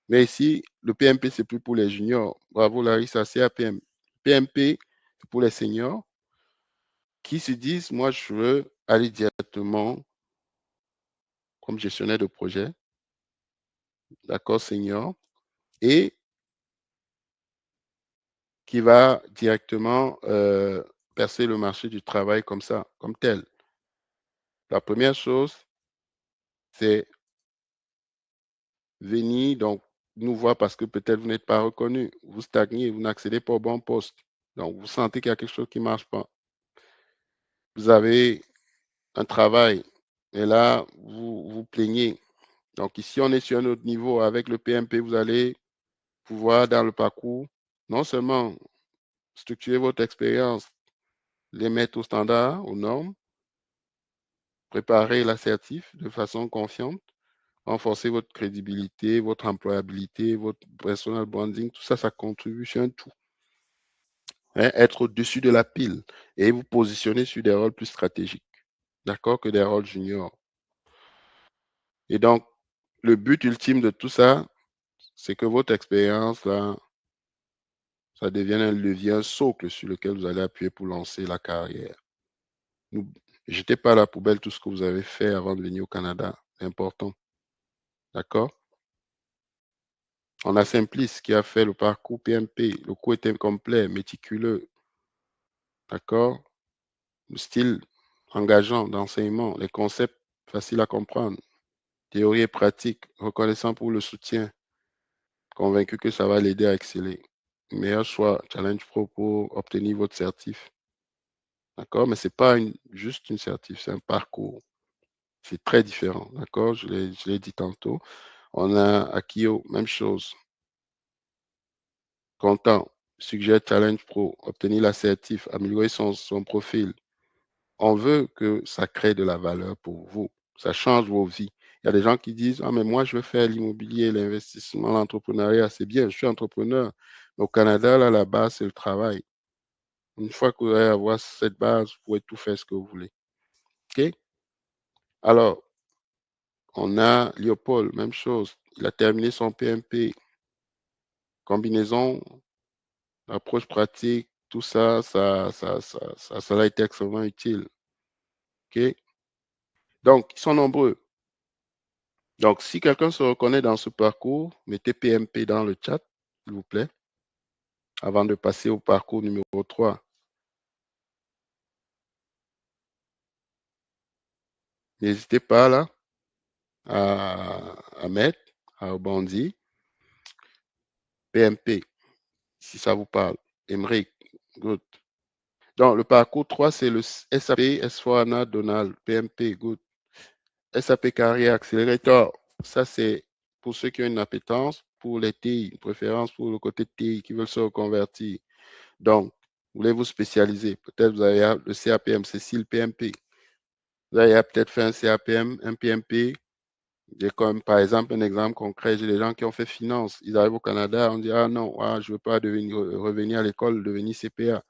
Mais ici, le PMP, c'est plus pour les juniors. Bravo Larissa, CAPM. PMP, c'est pour les seniors qui se disent, moi, je veux aller directement comme gestionnaire de projet, d'accord, senior, et qui va directement percer le marché du travail comme ça, comme tel. La première chose, c'est venir donc nous voir parce que peut-être vous n'êtes pas reconnu, vous stagnez, vous n'accédez pas au bon poste. Donc, vous sentez qu'il y a quelque chose qui ne marche pas. Vous avez un travail et là, vous vous plaignez. Donc, ici, on est sur un autre niveau. Avec le PMP, vous allez pouvoir, dans le parcours, non seulement structurer votre expérience, les mettre au standard, aux normes, préparer l'assertif de façon confiante, renforcer votre crédibilité, votre employabilité, votre personal branding, tout ça, ça contribue sur un tout. Hein, être au-dessus de la pile et vous positionner sur des rôles plus stratégiques, d'accord, que des rôles juniors. Et donc, le but ultime de tout ça, c'est que votre expérience, là, ça devienne un levier, un socle sur lequel vous allez appuyer pour lancer la carrière. Ne jetez pas à la poubelle tout ce que vous avez fait avant de venir au Canada. C'est important. D'accord? On a Simplice qui a fait le parcours PMP. Le cours était complet, méticuleux. D'accord? Le style engageant d'enseignement, les concepts faciles à comprendre, théorie et pratique, reconnaissant pour le soutien, convaincu que ça va l'aider à exceller. Meilleur choix, Challenge Pro pour obtenir votre certif. D'accord? Mais ce n'est pas juste une certif, c'est un parcours. C'est très différent. D'accord? Je l'ai dit tantôt. On a Akio, même chose. Content, suggère Challenge Pro, obtenir l'assertif, améliorer son profil. On veut que ça crée de la valeur pour vous. Ça change vos vies. Il y a des gens qui disent, ah, mais moi, je veux faire l'immobilier, l'investissement, l'entrepreneuriat, c'est bien, je suis entrepreneur. Mais au Canada, là, la base, c'est le travail. Une fois que vous allez avoir cette base, vous pouvez tout faire ce que vous voulez. OK? Alors, on a Léopold, même chose. Il a terminé son PMP. Combinaison, approche pratique, tout ça, ça a été extrêmement utile. OK? Donc, ils sont nombreux. Donc, si quelqu'un se reconnaît dans ce parcours, mettez PMP dans le chat, s'il vous plaît, avant de passer au parcours numéro 3. N'hésitez pas là à mettre, à rebondir. PMP, si ça vous parle. Emmerich, good. Donc, le parcours 3, c'est le SAP S4HANA Donald, PMP, good. SAP Carrière Accelerator, ça c'est pour ceux qui ont une appétence pour les TI, une préférence pour le côté TI, qui veulent se reconvertir. Donc, voulez vous spécialiser. Peut-être vous avez le CAPM, c'est le PMP. Vous avez peut-être fait un CAPM, un PMP. J'ai comme par exemple un exemple concret, j'ai des gens qui ont fait finance. Ils arrivent au Canada, on dit ah non, je ne veux pas revenir à l'école, devenir CPA.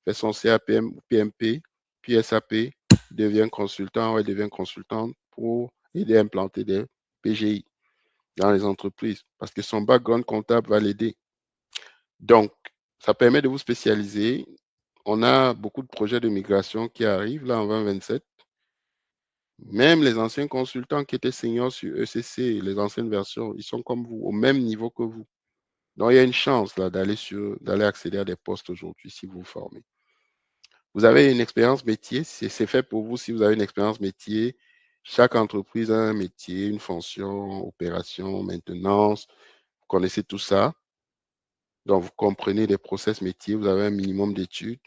Fait son CAPM ou PMP, puis SAP, devient consultant, ouais, devient consultante pour aider à implanter des PGI dans les entreprises parce que son background comptable va l'aider. Donc, ça permet de vous spécialiser. On a beaucoup de projets de migration qui arrivent là en 2027. Même les anciens consultants qui étaient seniors sur ECC, les anciennes versions, ils sont comme vous, au même niveau que vous. Donc, il y a une chance là d'aller accéder à des postes aujourd'hui si vous vous formez. Vous avez une expérience métier, c'est fait pour vous si vous avez une expérience métier. Chaque entreprise a un métier, une fonction, opération, maintenance. Vous connaissez tout ça. Donc, vous comprenez les process métiers, vous avez un minimum d'études.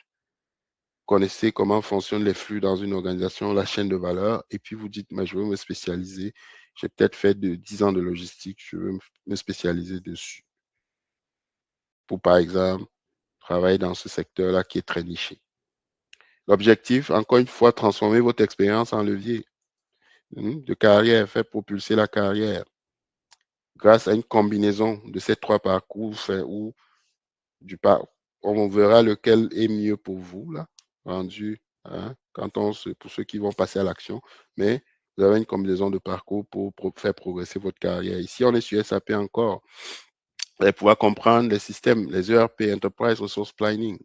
Connaissez comment fonctionnent les flux dans une organisation, la chaîne de valeur, et puis vous dites, je veux me spécialiser. J'ai peut-être fait 10 ans de logistique, je veux me spécialiser dessus. Pour, par exemple, travailler dans ce secteur-là qui est très niché. L'objectif, encore une fois, transformer votre expérience en levier de carrière, faire propulser la carrière grâce à une combinaison de ces 3 parcours où on verra lequel est mieux pour vous, là, rendu, hein, pour ceux qui vont passer à l'action. Mais Vous avez une combinaison de parcours pour faire progresser votre carrière. Ici, on est sur SAP encore. Vous allez pouvoir comprendre les systèmes, les ERP, Enterprise Resource Planning,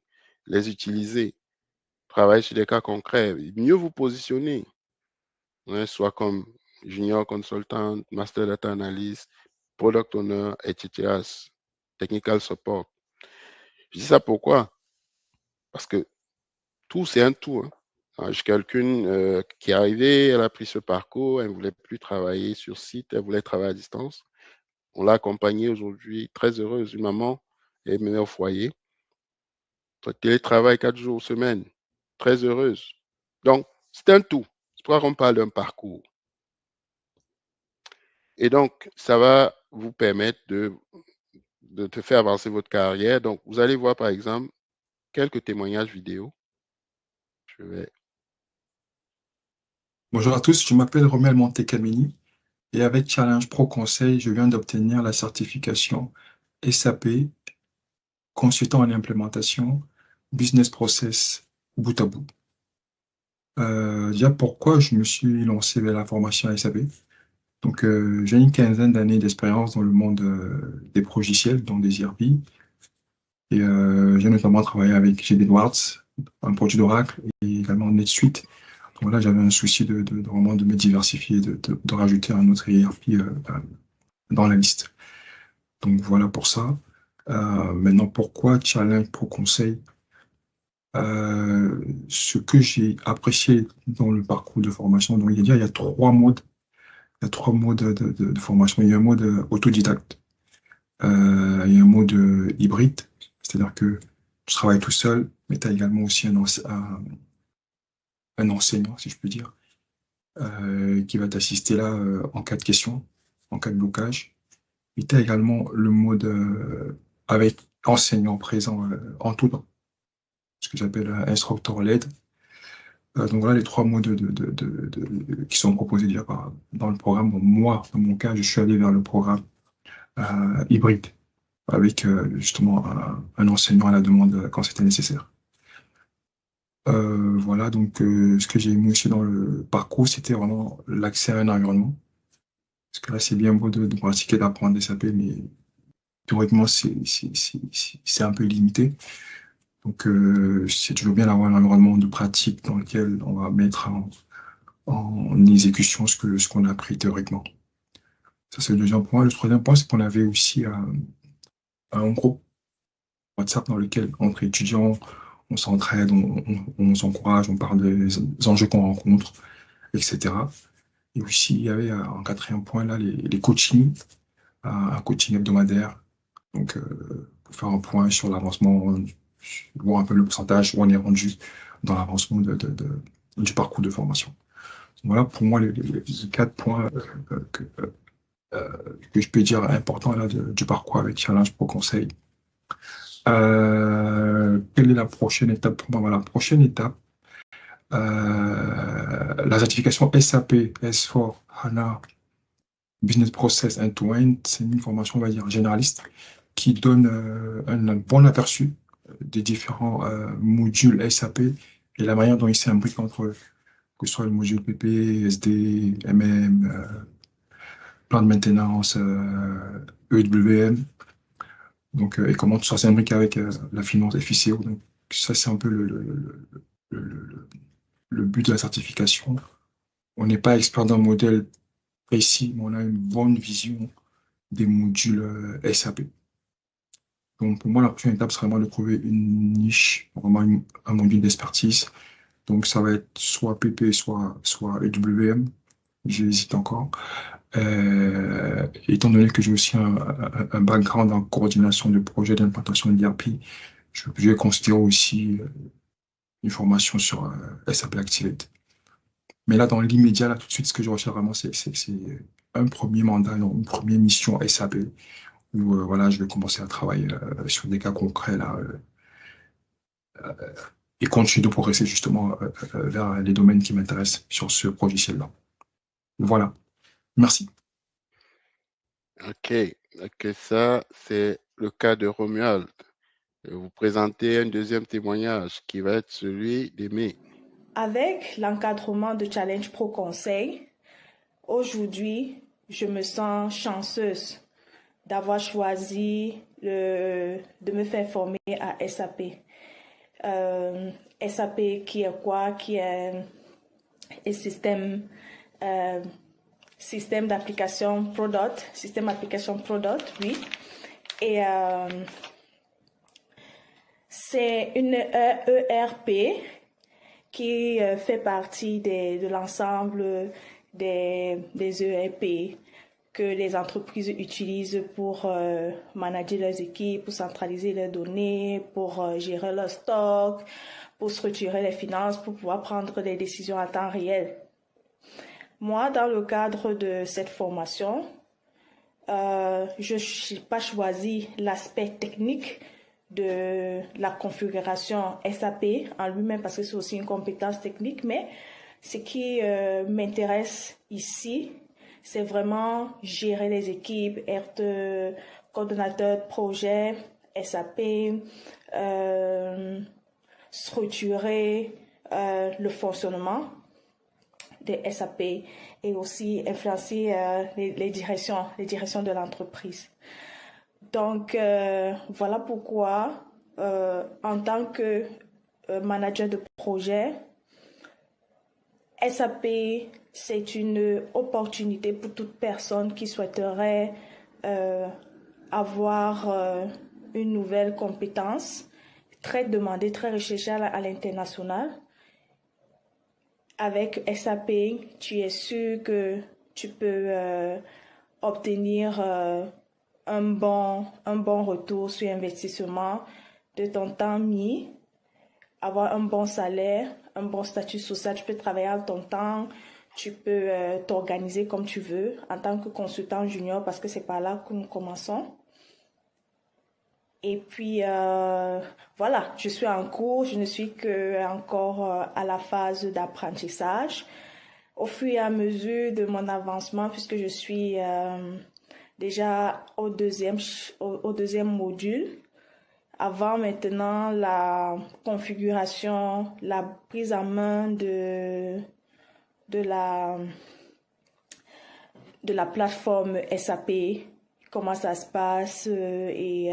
les utiliser, travailler sur des cas concrets, mieux vous positionner, hein, soit comme junior consultant, master data analyst, product owner, etc. Technical support. Je dis ça pourquoi? Parce que tout, c'est un tout. Hein. J'ai quelqu'un qui est arrivé, elle a pris ce parcours, elle ne voulait plus travailler sur site, elle voulait travailler à distance. On l'a accompagnée aujourd'hui, très heureuse, une maman, elle est au foyer. Télétravail 4 jours semaine, très heureuse. Donc, c'est un tout. C'est pourquoi on parle d'un parcours. Et donc, ça va vous permettre de te faire avancer votre carrière. Donc, vous allez voir, par exemple, quelques témoignages vidéo. Je vais... Bonjour à tous, je m'appelle Romel Montekamini et avec Challenge Pro Conseil, je viens d'obtenir la certification SAP, consultant en implémentation, business process bout à bout. Déjà, pourquoi je me suis lancé vers la formation SAP? Donc, j'ai une quinzaine d'années d'expérience dans le monde des logiciels, donc des ERP. Et j'ai notamment travaillé avec GD Edwards, un produit d'Oracle, et également NetSuite. Donc là, j'avais un souci vraiment de me diversifier, de rajouter un autre ERP dans la liste. Donc voilà pour ça. Maintenant, pourquoi Challenge Pro Conseil? Ce que j'ai apprécié dans le parcours de formation, donc il y a trois modes. Il y a trois modes de formation. Il y a un mode autodidacte, il y a un mode hybride, c'est-à-dire que tu travailles tout seul, mais tu as également aussi un enseignant, si je peux dire, qui va t'assister là en cas de question, en cas de blocage. Et tu as également le mode avec enseignant présent en tout temps, ce que j'appelle instructor led. Donc voilà les trois modes qui sont proposés déjà dans le programme. Bon, moi, dans mon cas, je suis allé vers le programme hybride, avec justement un enseignant à la demande quand c'était nécessaire. Voilà, donc ce que j'ai aimé aussi dans le parcours, c'était vraiment l'accès à un environnement. Parce que là, c'est bien beau de pratiquer, d'apprendre des SAP, mais théoriquement, c'est un peu limité. Donc, c'est toujours bien d'avoir un environnement de pratique dans lequel on va mettre en exécution ce qu'on a appris théoriquement. Ça, c'est le deuxième point. Le troisième point, c'est qu'on avait aussi un groupe WhatsApp dans lequel, entre étudiants, on s'entraide, on s'encourage, on parle des enjeux qu'on rencontre, etc. Et aussi, il y avait en quatrième point, là, les coachings, un coaching hebdomadaire. Donc, pour faire un point sur l'avancement, voir un peu le pourcentage où on est rendu dans l'avancement du parcours de formation. Voilà pour moi les quatre points que je peux dire importants là, du parcours avec Challenge Pro Conseil. Quelle est la prochaine étape pour moi? Voilà, la prochaine étape, la certification SAP S4 HANA Business Process End-to-End, c'est une formation, on va dire, généraliste qui donne un bon aperçu des différents modules SAP et la manière dont ils s'imbriquent entre eux, que ce soit le module PP, SD, MM, plan de maintenance, EWM, donc, et comment tout ça s'imbrique avec la finance FICO. Donc, ça, c'est un peu le, le- le but de la certification. On n'est pas expert d'un modèle précis, mais on a une bonne vision des modules SAP. Donc, pour moi, la prochaine étape, c'est vraiment de trouver une niche, vraiment un module d'expertise. Donc, ça va être soit PP, soit EWM. J'hésite encore. Étant donné que j'ai aussi un background en coordination de projets d'implantation d'ERP, je vais considérer aussi une formation sur SAP Activate. Mais là, dans l'immédiat, là, tout de suite, ce que je recherche vraiment, c'est un premier mandat, une première mission SAP, où voilà, je vais commencer à travailler sur des cas concrets là, et continuer de progresser justement vers les domaines qui m'intéressent sur ce logiciel-là. Voilà. Merci. Ok, ok, ça, c'est le cas de Romuald. Je vais vous présenter un deuxième témoignage qui va être celui d'Aimé. Avec l'encadrement de Challenge Pro Conseil, aujourd'hui, je me sens chanceuse d'avoir choisi de me faire former à SAP. SAP qui est quoi? Qui est un système d'application product, système application product, oui. Et c'est une ERP qui fait partie de l'ensemble des ERP que les entreprises utilisent pour manager leurs équipes, pour centraliser leurs données, pour gérer leur stock, pour structurer les finances, pour pouvoir prendre des décisions à temps réel. Moi, dans le cadre de cette formation, je n'ai pas choisi l'aspect technique de la configuration SAP en lui-même parce que c'est aussi une compétence technique, mais ce qui m'intéresse ici, c'est vraiment gérer les équipes, être coordonnateur de projet, SAP, structurer le fonctionnement des SAP et aussi influencer les directions de l'entreprise. Donc, voilà pourquoi, en tant que manager de projet, SAP, c'est une opportunité pour toute personne qui souhaiterait avoir une nouvelle compétence très demandée, très recherchée à l'international. Avec SAP, tu es sûr que tu peux obtenir un bon retour sur investissement de ton temps mis, avoir un bon salaire, un bon statut social, tu peux travailler à ton temps, tu peux t'organiser comme tu veux en tant que consultant junior parce que c'est par là que nous commençons. Et puis voilà, je suis en cours, je ne suis que encore à la phase d'apprentissage. Au fur et à mesure de mon avancement, puisque je suis déjà au deuxième module, avant maintenant la configuration, la prise en main de la plateforme SAP, comment ça se passe et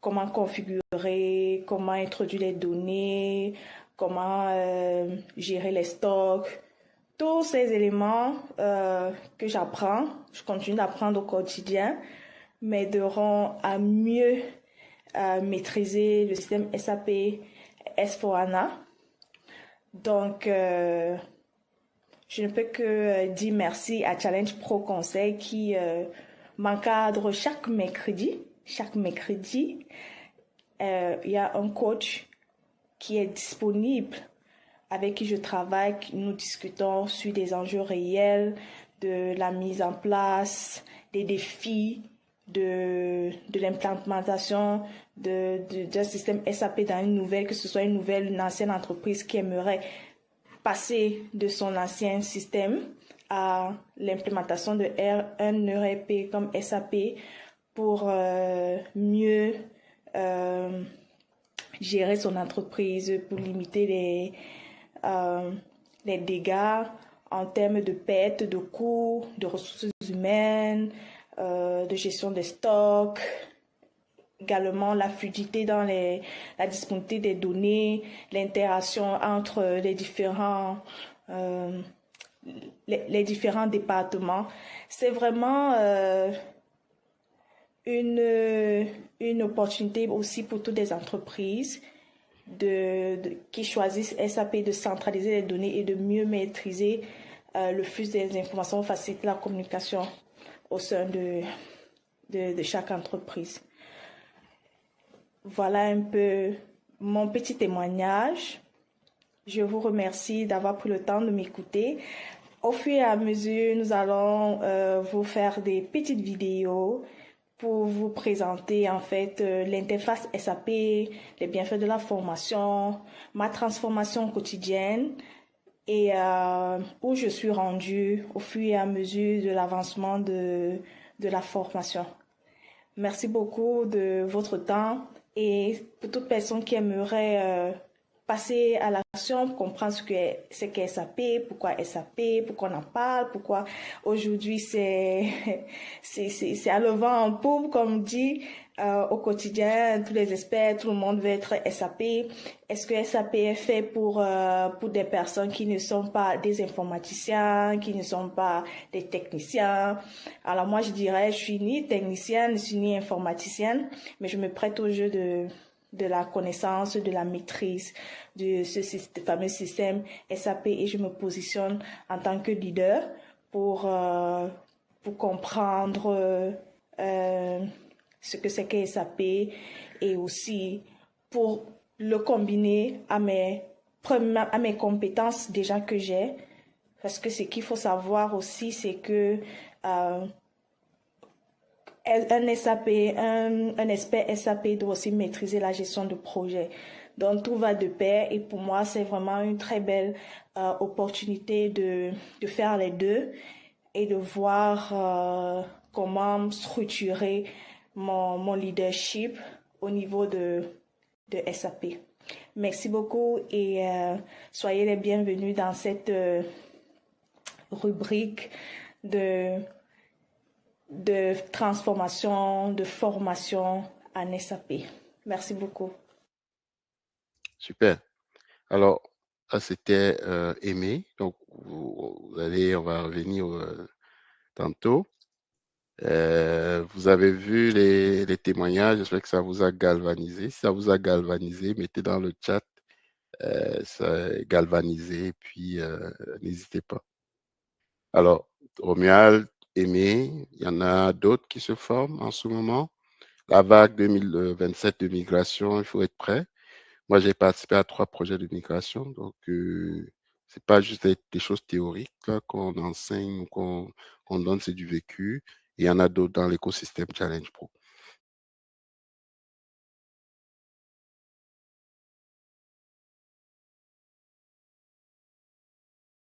comment configurer, comment introduire les données, comment gérer les stocks. Tous ces éléments que j'apprends, je continue d'apprendre au quotidien, m'aideront à mieux maîtriser le système SAP S4HANA. Donc, je ne peux que dire merci à Challenge Pro Conseil qui m'encadre chaque mercredi. Chaque mercredi, il y a un coach qui est disponible avec qui je travaille. Nous discutons sur des enjeux réels, de la mise en place, des défis, de l'implémentation d'un système SAP dans une nouvelle, que ce soit une ancienne entreprise qui aimerait passer de son ancien système à l'implémentation de un ERP comme SAP pour mieux gérer son entreprise, pour limiter les dégâts en termes de perte de coûts, de ressources humaines, de gestion des stocks, également la fluidité dans la disponibilité des données, l'interaction entre les différents départements. C'est vraiment une opportunité aussi pour toutes les entreprises qui choisissent SAP de centraliser les données et de mieux maîtriser le flux des informations, faciliter la communication au sein de chaque entreprise. Voilà un peu mon petit témoignage. Je vous remercie d'avoir pris le temps de m'écouter. Au fur et à mesure, nous allons vous faire des petites vidéos pour vous présenter en fait l'interface SAP, les bienfaits de la formation, ma transformation quotidienne et où je suis rendue au fur et à mesure de l'avancement de la formation. Merci beaucoup de votre temps et pour toute personne qui aimerait passer à l'action, comprendre ce que c'est que SAP, pourquoi on en parle, pourquoi aujourd'hui c'est à le vent en poupe, comme on dit, au quotidien, tous les experts, tout le monde veut être SAP. Est-ce que SAP est fait pour des personnes qui ne sont pas des informaticiens, qui ne sont pas des techniciens? Alors moi, je dirais, je suis ni technicienne, je suis ni informaticienne, mais je me prête au jeu de la connaissance, de la maîtrise de ce fameux système SAP et je me positionne en tant que leader pour comprendre ce que c'est que SAP et aussi pour le combiner à mes compétences déjà que j'ai. Parce que ce qu'il faut savoir aussi, c'est que un expert SAP doit aussi maîtriser la gestion de projet. Donc, tout va de pair et pour moi, c'est vraiment une très belle opportunité de faire les deux et de voir comment structurer mon leadership au niveau de SAP. Merci beaucoup et soyez les bienvenus dans cette rubrique de transformation, de formation en SAP. Merci beaucoup. Super. Alors, ça c'était Aimé. Donc, on va revenir tantôt. Vous avez vu les témoignages, j'espère que ça vous a galvanisé. Si ça vous a galvanisé, mettez dans le chat ça galvanisé, puis n'hésitez pas. Alors, Romuald, Aimé, il y en a d'autres qui se forment en ce moment. La vague 2027 de migration, il faut être prêt. Moi, j'ai participé à 3 projets de migration, donc c'est pas juste des choses théoriques qu'on enseigne ou qu'on donne, c'est du vécu. Et il y en a d'autres dans l'écosystème Challenge Pro.